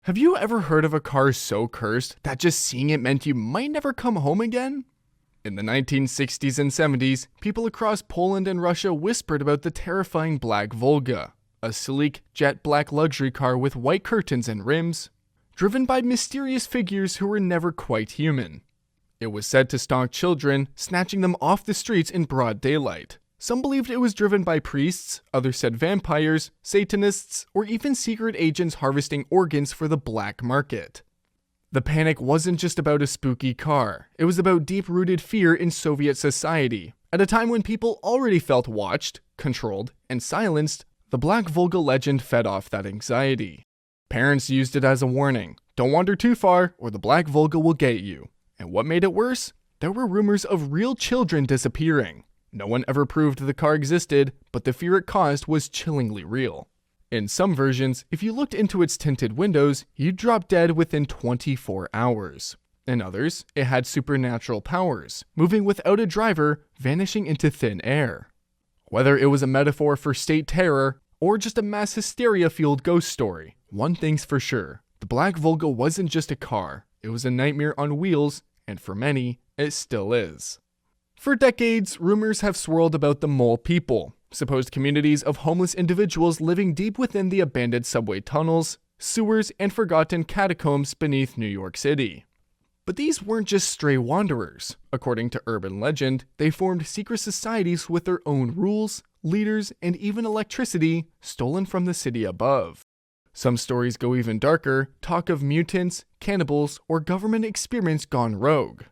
Have you ever heard of a car so cursed that just seeing it meant you might never come home again? In the 1960s and 70s, people across Poland and Russia whispered about the terrifying Black Volga, a sleek, jet black luxury car with white curtains and rims, driven by mysterious figures who were never quite human. It was said to stalk children, snatching them off the streets in broad daylight. Some believed it was driven by priests, others said vampires, Satanists, or even secret agents harvesting organs for the black market. The panic wasn't just about a spooky car, it was about deep-rooted fear in Soviet society. At a time when people already felt watched, controlled, and silenced, the Black Volga legend fed off that anxiety. Parents used it as a warning, don't wander too far or the Black Volga will get you. And what made it worse? There were rumors of real children disappearing. No one ever proved the car existed, but the fear it caused was chillingly real. In some versions, if you looked into its tinted windows, you'd drop dead within 24 hours. In others, it had supernatural powers, moving without a driver, vanishing into thin air. Whether it was a metaphor for state terror, or just a mass hysteria-fueled ghost story, one thing's for sure, the Black Volga wasn't just a car, it was a nightmare on wheels, and for many, it still is. For decades, rumors have swirled about the Mole People, supposed communities of homeless individuals living deep within the abandoned subway tunnels, sewers, and forgotten catacombs beneath New York City. But these weren't just stray wanderers. According to urban legend, they formed secret societies with their own rules, leaders, and even electricity stolen from the city above. Some stories go even darker, talk of mutants, cannibals, or government experiments gone rogue.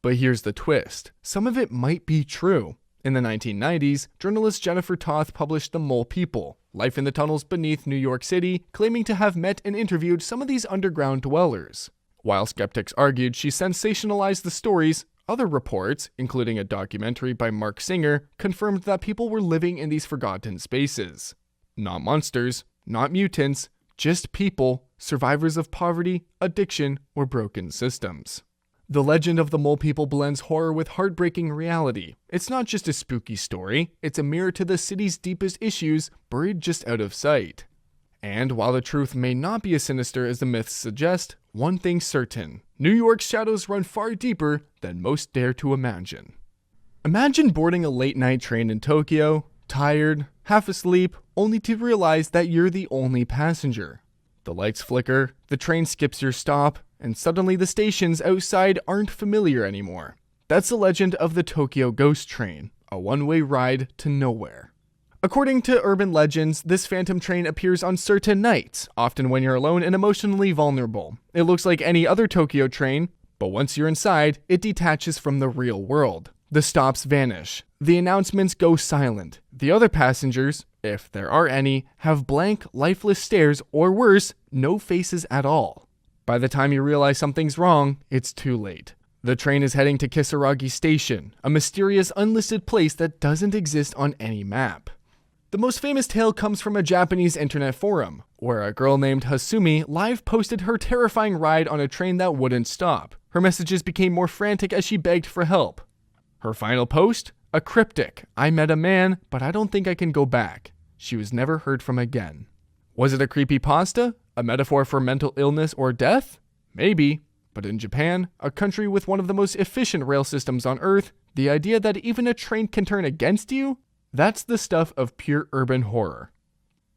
But here's the twist, some of it might be true. In the 1990s, journalist Jennifer Toth published The Mole People, Life in the Tunnels Beneath New York City, claiming to have met and interviewed some of these underground dwellers. While skeptics argued she sensationalized the stories, other reports, including a documentary by Mark Singer, confirmed that people were living in these forgotten spaces. Not monsters, not mutants, just people, survivors of poverty, addiction, or broken systems. The legend of the Mole People blends horror with heartbreaking reality. It's not just a spooky story, it's a mirror to the city's deepest issues, buried just out of sight. And while the truth may not be as sinister as the myths suggest, one thing's certain, New York's shadows run far deeper than most dare to imagine. Imagine boarding a late-night train in Tokyo, tired, half asleep, only to realize that you're the only passenger. The lights flicker, the train skips your stop, and suddenly the stations outside aren't familiar anymore. That's the legend of the Tokyo Ghost Train, a one-way ride to nowhere. According to urban legends, this phantom train appears on certain nights, often when you're alone and emotionally vulnerable. It looks like any other Tokyo train, but once you're inside, it detaches from the real world. The stops vanish. The announcements go silent. The other passengers, if there are any, have blank, lifeless stares, or worse, no faces at all. By the time you realize something's wrong, it's too late. The train is heading to Kisaragi Station, a mysterious unlisted place that doesn't exist on any map. The most famous tale comes from a Japanese internet forum, where a girl named Hasumi live posted her terrifying ride on a train that wouldn't stop. Her messages became more frantic as she begged for help. Her final post? A cryptic, I met a man, but I don't think I can go back. She was never heard from again. Was it a creepypasta? A metaphor for mental illness or death? Maybe. But in Japan, a country with one of the most efficient rail systems on Earth, the idea that even a train can turn against you? That's the stuff of pure urban horror.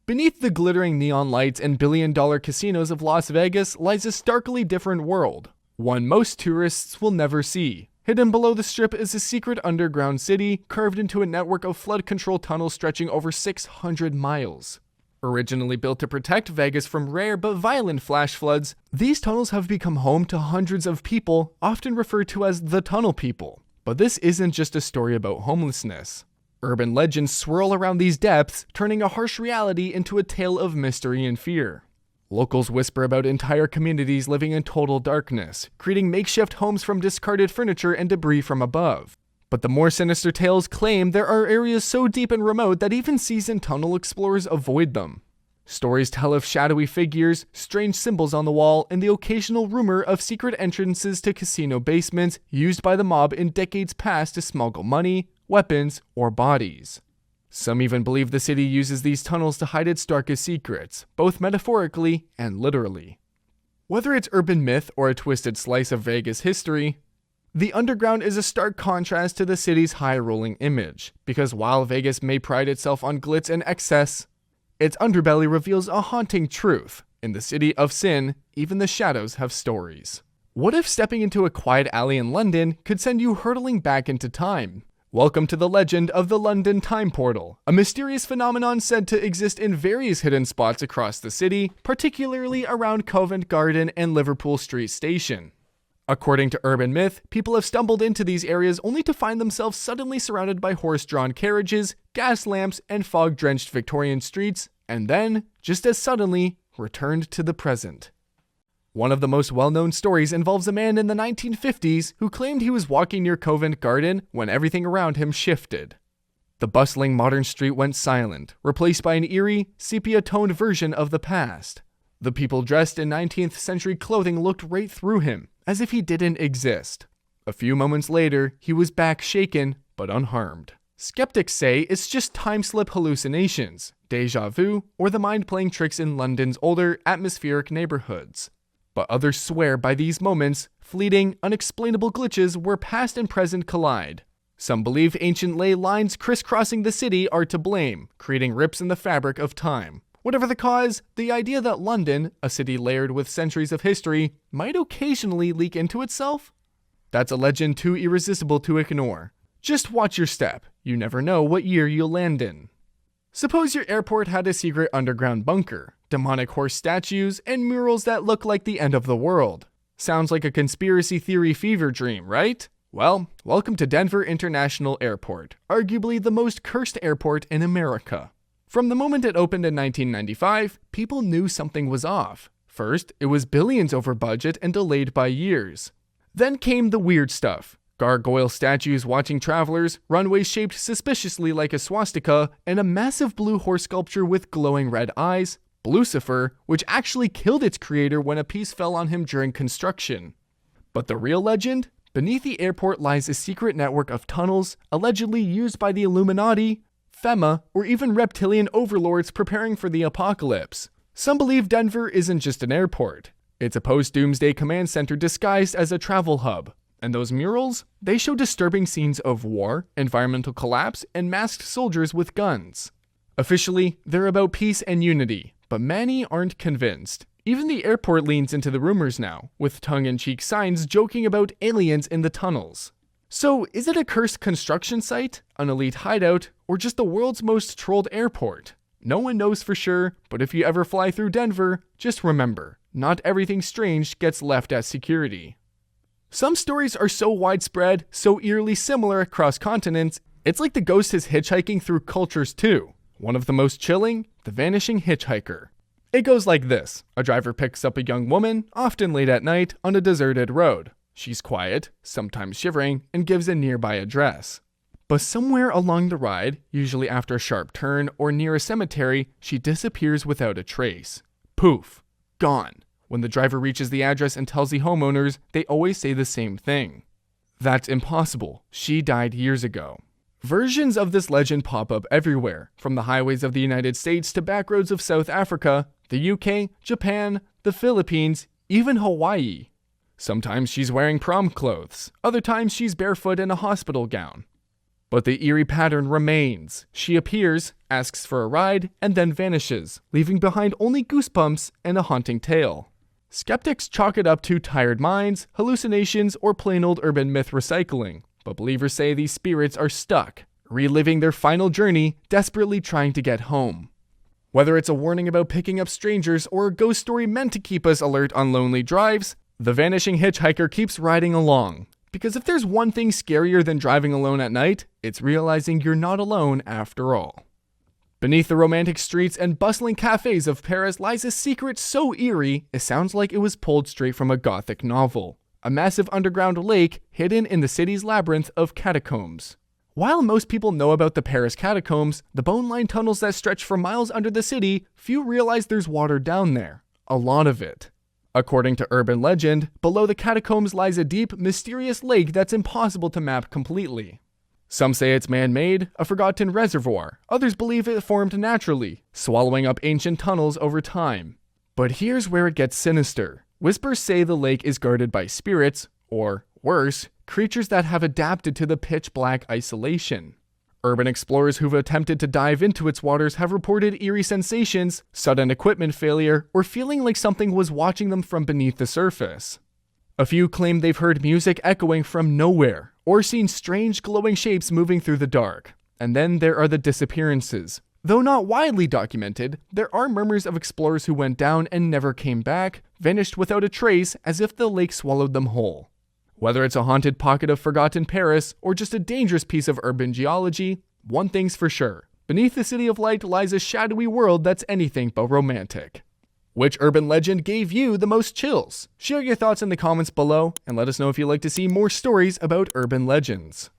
Beneath the glittering neon lights and billion-dollar casinos of Las Vegas lies a starkly different world, one most tourists will never see. Hidden below the strip is a secret underground city carved into a network of flood control tunnels stretching over 600 miles. Originally built to protect Vegas from rare but violent flash floods, these tunnels have become home to hundreds of people, often referred to as the Tunnel People. But this isn't just a story about homelessness. Urban legends swirl around these depths, turning a harsh reality into a tale of mystery and fear. Locals whisper about entire communities living in total darkness, creating makeshift homes from discarded furniture and debris from above. But the more sinister tales claim there are areas so deep and remote that even seasoned tunnel explorers avoid them. Stories tell of shadowy figures, strange symbols on the wall, and the occasional rumor of secret entrances to casino basements used by the mob in decades past to smuggle money, weapons, or bodies. Some even believe the city uses these tunnels to hide its darkest secrets, both metaphorically and literally. Whether it's urban myth or a twisted slice of Vegas history, the underground is a stark contrast to the city's high-rolling image, because while Vegas may pride itself on glitz and excess, its underbelly reveals a haunting truth. In the city of sin, even the shadows have stories. What if stepping into a quiet alley in London could send you hurtling back into time? Welcome to the legend of the London Time Portal, a mysterious phenomenon said to exist in various hidden spots across the city, particularly around Covent Garden and Liverpool Street Station. According to urban myth, people have stumbled into these areas only to find themselves suddenly surrounded by horse-drawn carriages, gas lamps, and fog-drenched Victorian streets, and then, just as suddenly, returned to the present. One of the most well-known stories involves a man in the 1950s who claimed he was walking near Covent Garden when everything around him shifted. The bustling modern street went silent, replaced by an eerie, sepia-toned version of the past. The people dressed in 19th century clothing looked right through him, as if he didn't exist. A few moments later, he was back shaken, but unharmed. Skeptics say it's just time-slip hallucinations, déjà vu, or the mind playing tricks in London's older, atmospheric neighborhoods. But others swear by these moments, fleeting, unexplainable glitches where past and present collide. Some believe ancient ley lines crisscrossing the city are to blame, creating rips in the fabric of time. Whatever the cause, the idea that London, a city layered with centuries of history, might occasionally leak into itself? That's a legend too irresistible to ignore. Just watch your step. You never know what year you'll land in. Suppose your airport had a secret underground bunker, demonic horse statues, and murals that look like the end of the world. Sounds like a conspiracy theory fever dream, right? Well, welcome to Denver International Airport, arguably the most cursed airport in America. From the moment it opened in 1995, people knew something was off. First, it was billions over budget and delayed by years. Then came the weird stuff. Gargoyle statues watching travelers, runways shaped suspiciously like a swastika, and a massive blue horse sculpture with glowing red eyes, Lucifer, which actually killed its creator when a piece fell on him during construction. But the real legend? Beneath the airport lies a secret network of tunnels, allegedly used by the Illuminati, FEMA, or even reptilian overlords preparing for the apocalypse. Some believe Denver isn't just an airport. It's a post-doomsday command center disguised as a travel hub. And those murals? They show disturbing scenes of war, environmental collapse, and masked soldiers with guns. Officially, they're about peace and unity, but many aren't convinced. Even the airport leans into the rumors now, with tongue-in-cheek signs joking about aliens in the tunnels. So, is it a cursed construction site, an elite hideout, or just the world's most trolled airport? No one knows for sure, but if you ever fly through Denver, just remember, not everything strange gets left at security. Some stories are so widespread, so eerily similar across continents, it's like the ghost is hitchhiking through cultures too. One of the most chilling, the Vanishing Hitchhiker. It goes like this. A driver picks up a young woman, often late at night, on a deserted road. She's quiet, sometimes shivering, and gives a nearby address. But somewhere along the ride, usually after a sharp turn or near a cemetery, she disappears without a trace. Poof. Gone. When the driver reaches the address and tells the homeowners, they always say the same thing. That's impossible. She died years ago. Versions of this legend pop up everywhere, from the highways of the United States to backroads of South Africa, the UK, Japan, the Philippines, even Hawaii. Sometimes she's wearing prom clothes, other times she's barefoot in a hospital gown. But the eerie pattern remains. She appears, asks for a ride, and then vanishes, leaving behind only goosebumps and a haunting tale. Skeptics chalk it up to tired minds, hallucinations, or plain old urban myth recycling, but believers say these spirits are stuck, reliving their final journey, desperately trying to get home. Whether it's a warning about picking up strangers or a ghost story meant to keep us alert on lonely drives, the Vanishing Hitchhiker keeps riding along. Because if there's one thing scarier than driving alone at night, it's realizing you're not alone after all. Beneath the romantic streets and bustling cafes of Paris lies a secret so eerie, it sounds like it was pulled straight from a gothic novel. A massive underground lake hidden in the city's labyrinth of catacombs. While most people know about the Paris catacombs, the bone-lined tunnels that stretch for miles under the city, few realize there's water down there. A lot of it. According to urban legend, below the catacombs lies a deep, mysterious lake that's impossible to map completely. Some say it's man-made, a forgotten reservoir. Others believe it formed naturally, swallowing up ancient tunnels over time. But here's where it gets sinister. Whispers say the lake is guarded by spirits, or worse, creatures that have adapted to the pitch-black isolation. Urban explorers who've attempted to dive into its waters have reported eerie sensations, sudden equipment failure, or feeling like something was watching them from beneath the surface. A few claim they've heard music echoing from nowhere, or seen strange glowing shapes moving through the dark. And then there are the disappearances. Though not widely documented, there are murmurs of explorers who went down and never came back, vanished without a trace as if the lake swallowed them whole. Whether it's a haunted pocket of forgotten Paris, or just a dangerous piece of urban geology, one thing's for sure. Beneath the City of Light lies a shadowy world that's anything but romantic. Which urban legend gave you the most chills? Share your thoughts in the comments below, and let us know if you'd like to see more stories about urban legends.